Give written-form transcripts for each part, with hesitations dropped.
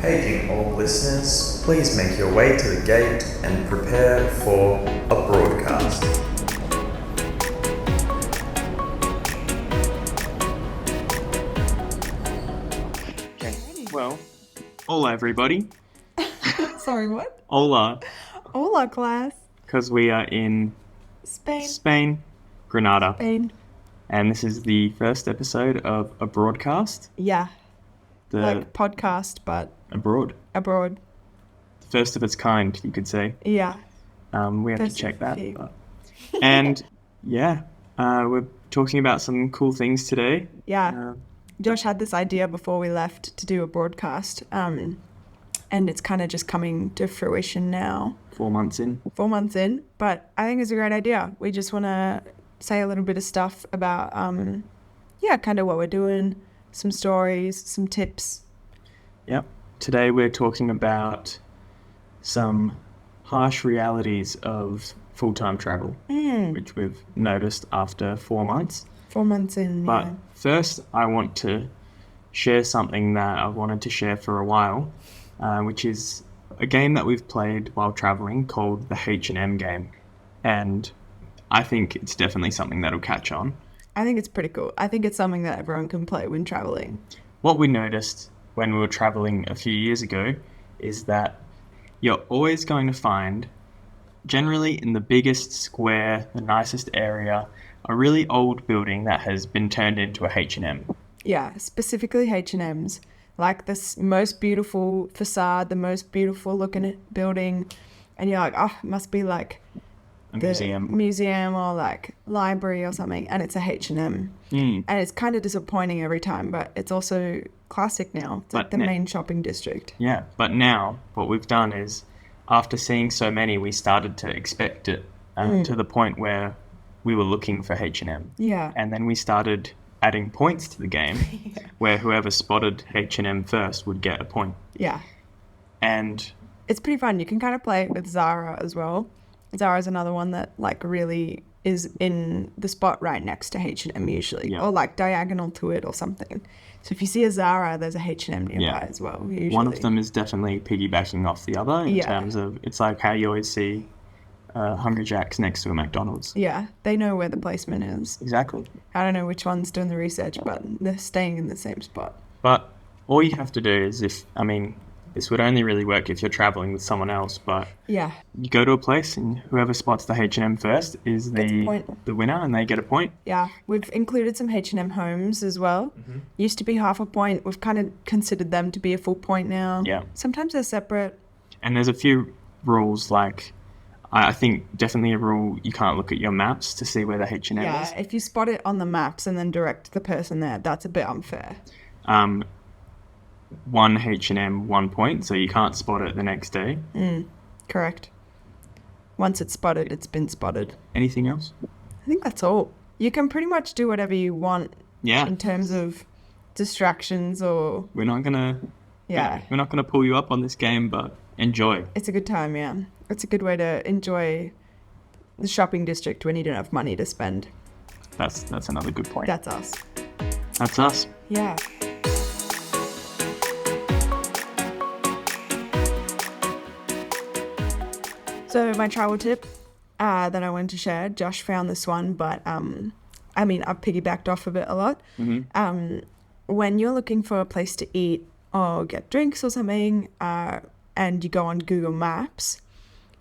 Paging all listeners, please make your way to the gate and prepare for a broadcast. Okay, well, hola everybody. Sorry, what? Hola, Hola, class. because we are in Spain. Granada, Spain. and this is the first episode of a broadcast. Yeah. The Like podcast, but abroad, abroad. the first of its kind, you could say. Yeah. We have to First check of that. few. But... And yeah, we're talking about some cool things today. Yeah. Josh had this idea before we left to do a broadcast, and it's kind of just coming to fruition now. 4 months in. 4 months in, but I think it's a great idea. We just want to say a little bit of stuff about, kind of what we're doing, some stories, some tips. Yep. Today we're talking about some harsh realities of full-time travel, which we've noticed after 4 months. 4 months in, But yeah. first, I want to share something that I've wanted to share for a while, which is a game that we've played while traveling called the H&M game. And I think it's definitely something that'll catch on. I think it's pretty cool. I think it's something that everyone can play when traveling. What we noticed when we were traveling a few years ago is that you're always going to find, generally in the biggest square, the nicest area, a really old building that has been turned into a H&M. Yeah, specifically H&Ms. Like this most beautiful facade, the most beautiful looking building. And you're like, oh, it must be like A museum. or like library or something. And it's a H&M. Mm. And it's kind of disappointing every time, but it's also classic now. It's like the main shopping district. Yeah, but now what we've done is, after seeing so many, we started to expect it to the point where we were looking for H&M. Yeah. And then we started adding points to the game, where whoever spotted H&M first would get a point. Yeah. And It's pretty fun. You can kind of play it with Zara as well. Zara's another one that like really is in the spot right next to H&M usually, Yeah. or like diagonal to it or something. So if you see a Zara, there's a H&M nearby as well. Usually. One of them is definitely piggybacking off the other in terms of, it's like how you always see Hungry Jack's next to a McDonald's. Yeah, they know where the placement is. Exactly. I don't know which one's doing the research, but they're staying in the same spot. But all you have to do is this would only really work if you're traveling with someone else, but Yeah. you go to a place and whoever spots the H&M first is Gets a the point. winner, and they get a point. Yeah, we've included some H&M homes as well. Mm-hmm. Used to be half a point. We've kind of considered them to be a full point now. Yeah. Sometimes they're separate. And there's a few rules, like I think definitely a rule, you can't look at your maps to see where the H&M is. Yeah, if you spot it on the maps and then direct the person there, that's a bit unfair. One H&M, 1 point, so you can't spot it the next day. Correct. Once it's spotted, it's been spotted. Anything else? I think that's all. You can pretty much do whatever you want Yeah. in terms of distractions or... We're not gonna pull you up on this game, but enjoy. It's a good time, yeah. It's a good way to enjoy the shopping district when you don't have money to spend. That's another good point. That's us. That's us. Yeah. So my travel tip that I wanted to share, Josh found this one, but I've piggybacked off of it a lot. Mm-hmm. When you're looking for a place to eat or get drinks or something, and you go on Google Maps,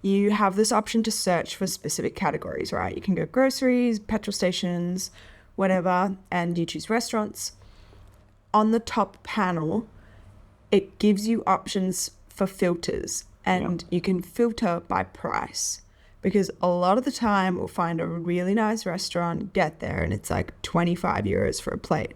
you have this option to search for specific categories, right? You can go groceries, petrol stations, whatever, and you choose restaurants. On the top panel, it gives you options for filters, and you can filter by price, because a lot of the time we'll find a really nice restaurant, get there, and it's like 25 euros for a plate,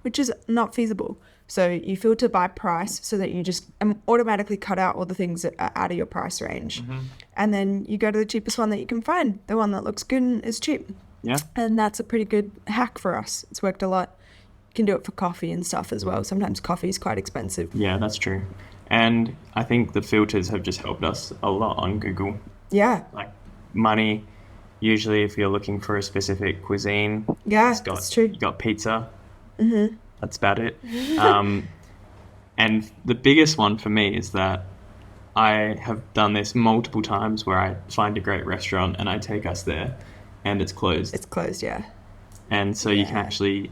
which is not feasible. So you filter by price so that you just automatically cut out all the things that are out of your price range. Mm-hmm. And then you go to the cheapest one that you can find, the one that looks good and is cheap. Yeah. And that's a pretty good hack for us. It's worked a lot. You can do it for coffee and stuff as well. Sometimes coffee is quite expensive. Yeah, that's true. And I think the filters have just helped us a lot on Google. Yeah. Like money, usually if you're looking for a specific cuisine, that's true. You got pizza. Mm-hmm. That's about it. And the biggest one for me is that I have done this multiple times where I find a great restaurant and I take us there and it's closed. It's closed, yeah. And so you can Yeah. actually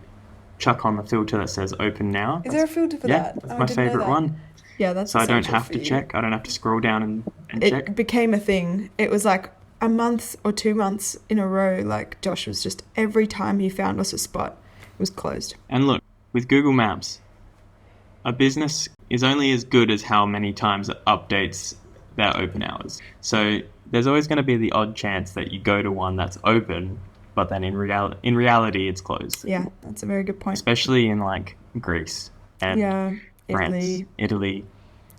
chuck on the filter that says open now. Is there a filter for Yeah, that? that's Oh, I my didn't know favourite that. one. Yeah, that's So I don't essential have for to you. check. I don't have to scroll down and It check. became a thing. It was like a month or 2 months in a row. Like Josh was just every time he found us a spot, it was closed. And look, with Google Maps, a business is only as good as how many times it updates their open hours. So there's always going to be the odd chance that you go to one that's open, but then in reality it's closed. Yeah, that's a very good point. Especially in like Greece and Yeah, France, Italy.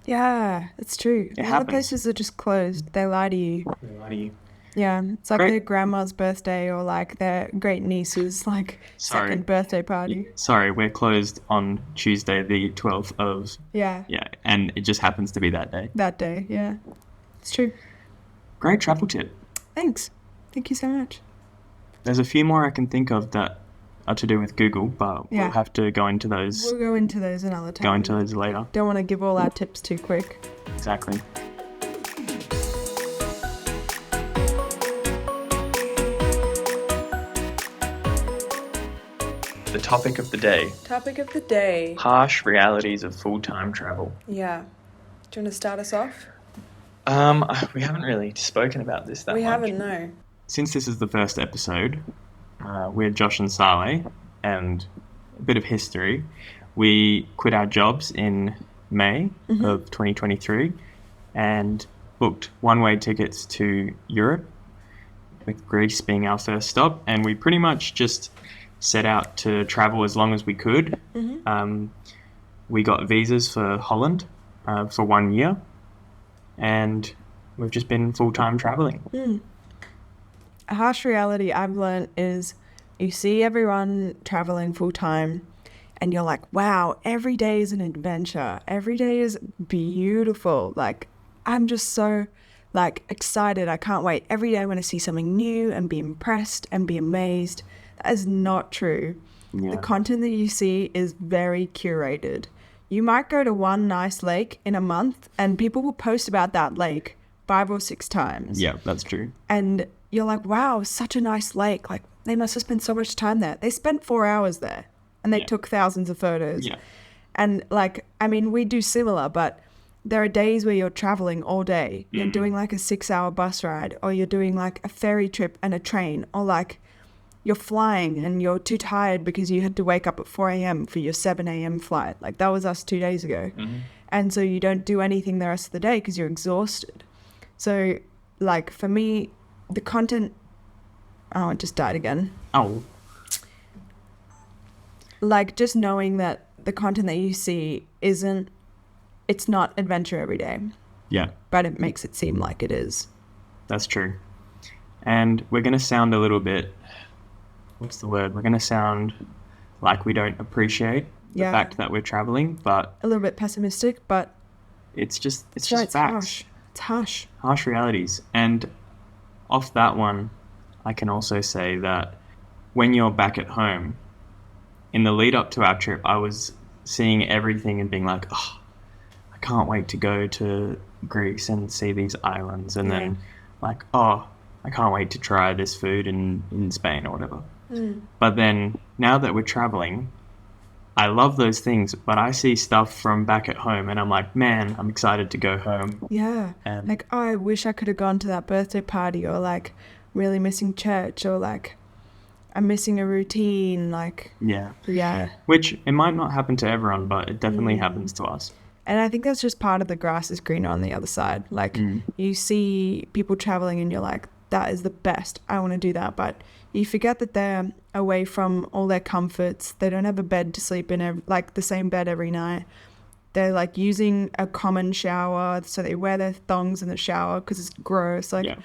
Yeah, it's true. It A lot of happens. places are just closed. They lie to you. They lie to you. Yeah, it's like Great. their grandma's birthday or like their great niece's like Sorry. second birthday party. Sorry, we're closed on Tuesday the 12th of... Yeah, and it just happens to be that day. that day. Yeah, it's true. Great travel tip. Thanks. Thank you so much. There's a few more I can think of that are to do with Google, but Yeah. we'll have to go into those We'll go into those another time. later. Don't want to give all our tips too quick. Exactly. The topic of the day: Topic of the day. harsh realities of full-time travel. Yeah. Do you want to start us off? We haven't really spoken about this that We much. haven't, no. Since this is the first episode, we're Josh and Sarlé, and a bit of history. We quit our jobs in May of 2023 and booked one-way tickets to Europe, with Greece being our first stop, and we pretty much just set out to travel as long as we could. We got visas for Holland for 1 year, and we've just been full-time traveling. A harsh reality I've learned is you see everyone traveling full time and you're like, wow, every day is an adventure. Every day is beautiful. Like, I'm just so like excited. I can't wait. Every day I want to see something new and be impressed and be amazed. That is not true. Yeah. The content that you see is very curated. You might go to one nice lake in a month and people will post about that lake 5 or 6 times. Yeah, that's true. And you're like, wow, such a nice lake. Like, they must have spent so much time there. They spent 4 hours there and they took thousands of photos. Yeah. And like, I mean, we do similar, but there are days where you're traveling all day. You're doing like a 6-hour bus ride, or you're doing like a ferry trip and a train, or like you're flying and you're too tired because you had to wake up at 4 a.m. for your 7 a.m. flight. Like, that was us 2 days ago. And so you don't do anything the rest of the day because you're exhausted. So, like, for me, the content... Oh, it just died again. Oh, Like, just knowing that the content that you see isn't... It's not adventure every day, yeah, but it makes it seem like it is. that's true. And we're going to sound a little bit... What's the word? We're going to sound like we don't appreciate the Yeah. fact that we're traveling, but A little bit pessimistic, but it's just so it's facts. harsh. It's harsh. Harsh realities. And off that one, I can also say that when you're back at home, in the lead up to our trip, I was seeing everything and being like, oh, I can't wait to go to Greece and see these islands. And then like, oh, I can't wait to try this food in Spain or whatever. But then now that we're traveling, I love those things, but I see stuff from back at home and I'm like, man, I'm excited to go home. Yeah. And Like, oh, I wish I could have gone to that birthday party, or like really missing church, or like I'm missing a routine. Like, yeah. yeah. Which it might not happen to everyone, but it definitely happens to us. And I think that's just part of the grass is greener on the other side. Like, you see people traveling and you're like, that is the best. I want to do that. But you forget that they're away from all their comforts. They don't have a bed to sleep in, like the same bed every night. They're like using a common shower. So they wear their thongs in the shower because it's gross. Like,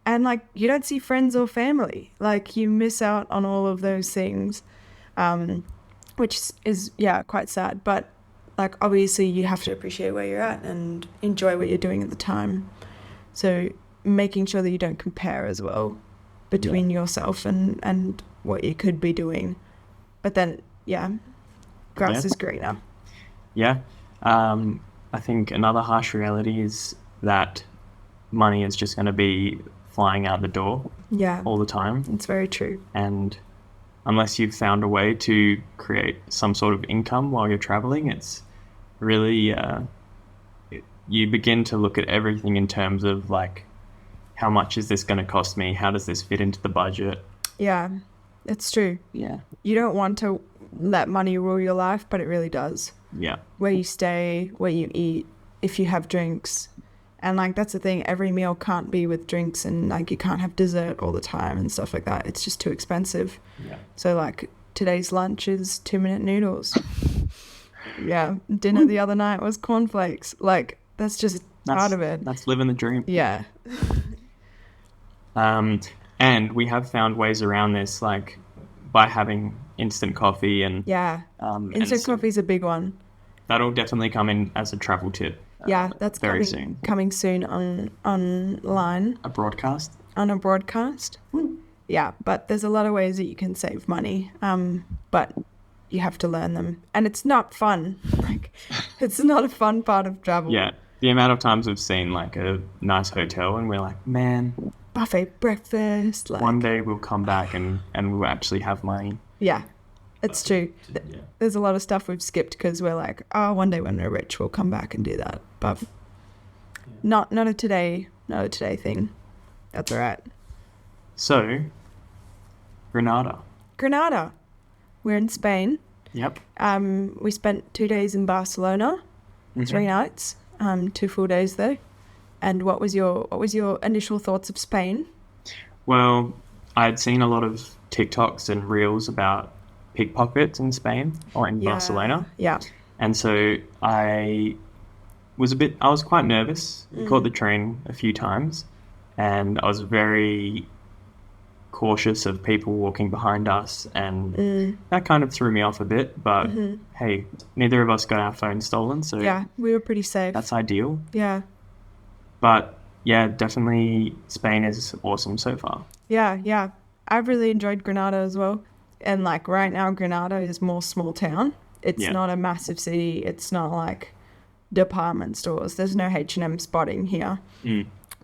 and like, you don't see friends or family. Like, you miss out on all of those things, which is, quite sad. But like, obviously you have to appreciate where you're at and enjoy what you're doing at the time. So making sure that you don't compare as well between yourself and what you could be doing. But then, grass is greener. Yeah. I think another harsh reality is that money is just going to be flying out the door Yeah, all the time. it's very true. And unless you've found a way to create some sort of income while you're traveling, it's really, you begin to look at everything in terms of like, how much is this going to cost me? How does this fit into the budget? Yeah, it's true. Yeah. You don't want to let money rule your life, but it really does. Yeah. Where you stay, where you eat, if you have drinks. And like that's the thing, every meal can't be with drinks, and like you can't have dessert all the time and stuff like that. It's just too expensive. Yeah. So like today's lunch is 2-minute noodles. Yeah. Dinner the other night was cornflakes. Like that's just part of it. That's living the dream. Yeah. And we have found ways around this, like by having instant coffee and Yeah. and Instant so coffee is a big one. that'll definitely come in as a travel tip. Yeah, that's very coming soon online A broadcast. on a broadcast. Yeah, but there's a lot of ways that you can save money. But you have to learn them, and it's not fun. Like, it's not a fun part of travel. Yeah, the amount of times we've seen like a nice hotel and we're like, man, Buffet breakfast. Like, one day we'll come back and we'll actually have money. yeah, it's true. Yeah. There's a lot of stuff we've skipped because we're like, oh, one day when we're rich, we'll come back and do that. But not a today thing. That's all right. So, Granada. Granada. We're in Spain. Yep. We spent 2 days in Barcelona, 3 nights, 2 full days though. And what was your initial thoughts of Spain? Well, I had seen a lot of TikToks and reels about pickpockets in Spain or in Barcelona. Yeah. And so I was quite nervous. I caught the train a few times and I was very cautious of people walking behind us, and that kind of threw me off a bit, but hey, neither of us got our phones stolen, so Yeah, we were pretty safe. that's ideal. Yeah. But yeah, definitely Spain is awesome so far. Yeah. I've really enjoyed Granada as well. And like right now, Granada is more small town. It's not a massive city. It's not like department stores. There's no H&M spotting here.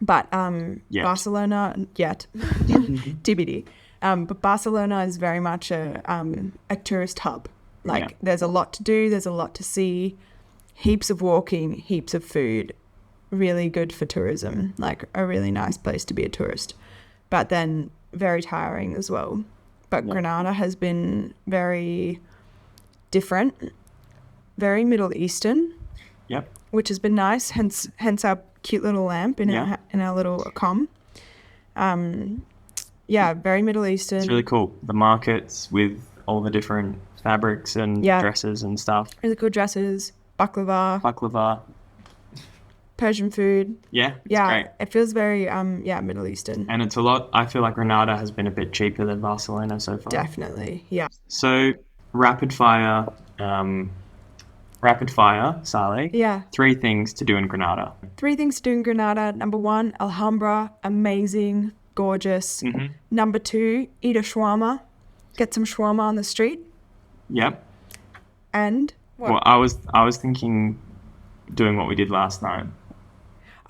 But Barcelona, TBD. But Barcelona is very much a tourist hub. Like there's a lot to do. There's a lot to see. Heaps of walking, heaps of food. Really good for tourism. Like a really nice place to be a tourist. But then very tiring as well. But Granada has been very different, very Middle Eastern. Yep. Which has been nice. Hence our cute little lamp in our little comm. Very Middle Eastern. It's really cool. The markets with all the different fabrics and dresses and stuff. Really cool dresses, baklava, Persian food. Yeah, it's great. It feels very Middle Eastern. And it's a lot. I feel like Granada has been a bit cheaper than Barcelona so far. Definitely, yeah. So rapid fire, Sarlé. Yeah. 3 things to do in Granada. 3 things to do in Granada. Number 1, Alhambra, amazing, gorgeous. Number 2, eat a shawarma. Get some shawarma on the street. Yep. And what? Well, I was thinking doing what we did last night.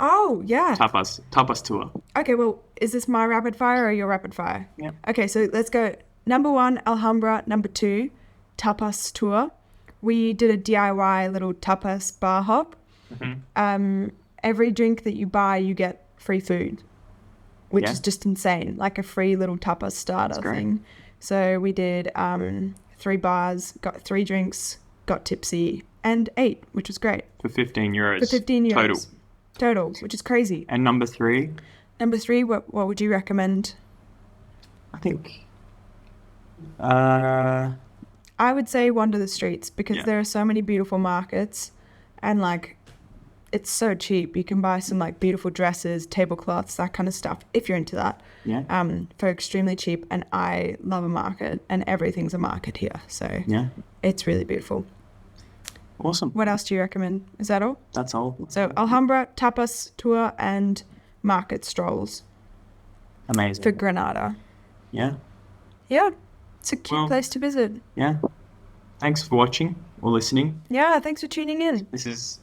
Oh, yeah. Tapas tour. Okay, well, is this my rapid fire or your rapid fire? Yep. Okay, so let's go. Number 1, Alhambra. Number 2, tapas tour. We did a DIY little tapas bar hop. Every drink that you buy, you get free food, which is just insane. Like a free little tapas starter thing. So we did 3 bars, got 3 drinks, got tipsy, and ate, which was great. For 15 euros. For 15 euros. Total. Total, which is crazy. And number 3? Number 3, what would you recommend? I think... I would say wander the streets because there are so many beautiful markets and like it's so cheap. You can buy some like beautiful dresses, tablecloths, that kind of stuff if you're into that. Yeah. For extremely cheap, and I love a market and everything's a market here. So it's really beautiful. Awesome. What else do you recommend? Is that all? That's all. So Alhambra, tapas tour, and market strolls. Amazing. For Granada. Yeah. Yeah. It's a cute place to visit. Yeah. Thanks for watching. or listening. Yeah, thanks for tuning in. This is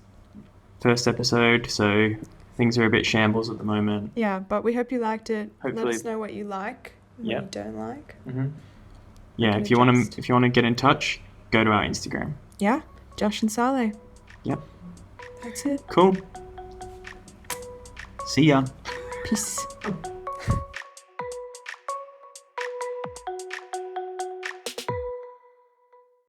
first episode, so things are a bit shambles at the moment. Yeah, but we hope you liked it. Hopefully. Let us know what you like and Yep. what you don't like. Yeah, can if you want adjust. to get in touch, go to our Instagram. Yeah, Josh and Sarlé. Yep. That's it. Cool. See ya. Peace.